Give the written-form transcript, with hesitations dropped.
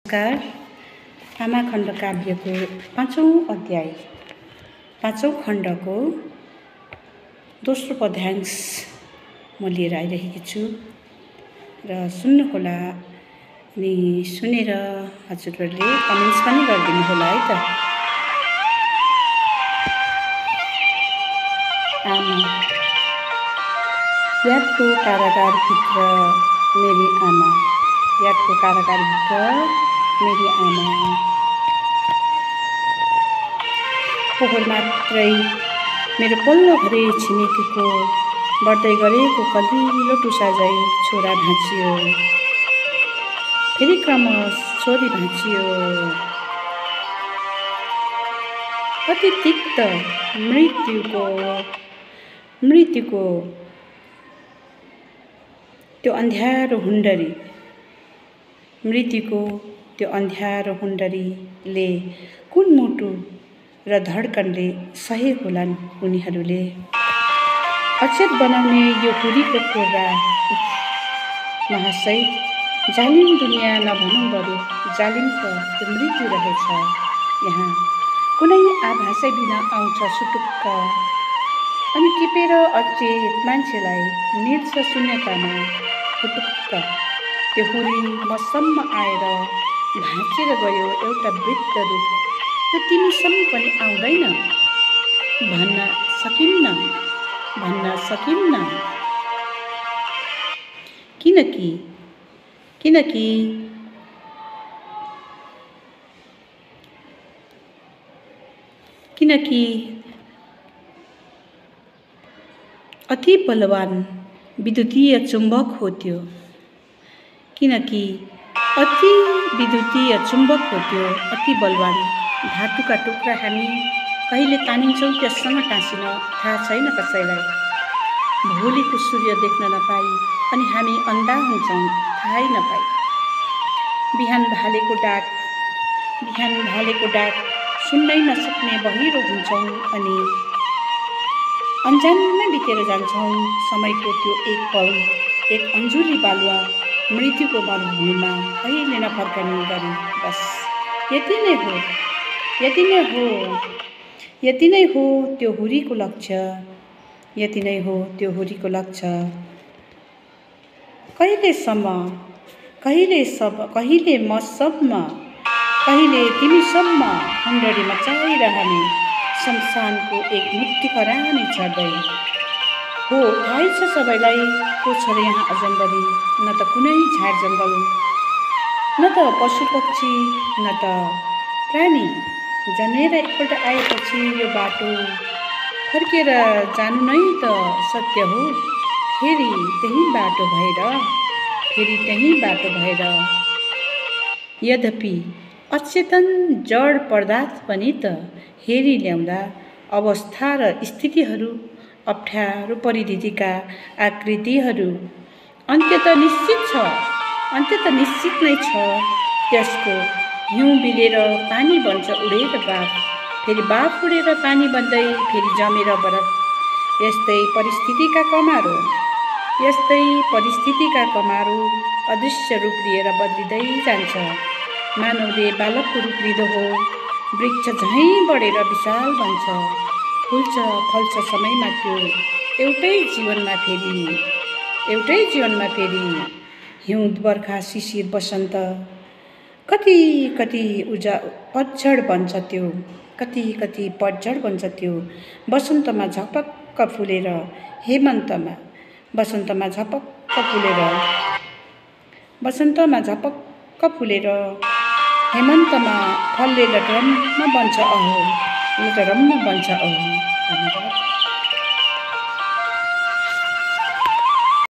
नमस्कार। आमा खण्ड काव्यको पाँचौं अध्याय पाँचौं खण्डको दोस्रो पद्यांश म लिएर आइरहेकी छु र सुन्नुहोला अनि सुनेर हजुरहरूले कमेन्ट्स पनि गरिदिनु होला है त। आमा। यादको कारागारभित्र मेरी आमा, यादको कारागारभित्र मेरी आमा। पोहोर मात्रै मेरो पल्लो घरे छिमेकीको बढ्दै गरेको कलिलो टुसा झैँ छोरा भाँचियो, फेरि क्रमश छोरी भाँचियो। अति तिक्त मृत्युको त्यो अन्ध्यारो हुन्डरी, मृत्युको त्यो अन्ध्यारो हुन्डरीले कुन मुटु र धड्कनले सहे होलान् उनीहरूले। अचेत बनाउने यो हुरीको कोर्रा महाशय, जालिम दुनियाँ नभनौँ बरु जालिम त त्यो मृत्यु रहेछ। यहाँ कुनै आभासै बिना आउँछ सुटुक्क अनि टिपेर अचेत मान्छेलाई निल्छ शून्यतामा फुटुक्क। त्यो हुरी मसम्म आएर भाँचेर गयो एउटा वृत्त रूप, त्यो तिमीसम्म पनि आउँदैन भन्न सकिन्न किनकि अति बलवान विद्युतीय चुम्बक हो त्यो, किनकि अति विद्युतीय चुम्बक हो त्यो, अति बलवान। धातुका टुक्रा हामी कहिले तानिन्छौँ त्यससँग टाँसिन थाहा छैन कसैलाई। भोलिको सूर्य देख्न नपाई अनि हामी अन्धा हुन्छौँ थाहै नपाई। बिहान भालेको डाक सुन्नै नसक्ने बहिरो हुन्छौँ अनि अन्जानमै बितेर जान्छौँ समयको त्यो एक पल, एक अन्जुली बालुवा मृत्युको मरुभूमिमा कहिले नफर्कने गरी। बस यति नै हो त्यो हुरीको लक्ष्य, यति नै हो त्यो हुरीको लक्ष्य। कहिले मसम्म, कहिले तिमीसम्म हुन्डरी मचाइरहने शमशानको एक मुट्ठी खरानी छर्दै हो। थाहै छ सबैलाई को छ र यहाँ अजम्बरी, न त कुनै झार जङ्गल, न त पशु पक्षी, न त प्राणी। जन्मेर एकपल्ट आएपछि यो बाटो फर्केर जानु नै त सत्य हो। फेरि त्यही बाटो भएर यद्यपि अचेतन जड पदार्थ पनि त हेरी ल्याउँदा अवस्था र स्थितिहरू, अप्ठ्यारो परिधिका आकृतिहरू अन्त्य त निश्चित नै छ। त्यसको हिउँ बिलेर पानी बन्छ उडेर बाफ, फेरि बाफ उडेर पानी बन्दै फेरि जमेर बरफ। यस्तै परिस्थितिका कमारो अदृश्य रूप लिएर बदलिँदै जान्छ। मानवले बालकको रूप लिँदो हो, वृक्ष झैँ बढेर विशाल बन्छ, फुल्छ फल्छ समयमा त्यो एउटै जीवनमा फेरि। हिउँद बर्खा शिशिर वसन्त, कति पतझड बन्छ त्यो, कति पतझड बन्छ त्यो। वसन्तमा झपक्क फुलेर हेमन्तमा फलले लटरम्म बन्छ अहो। धन्यवाद।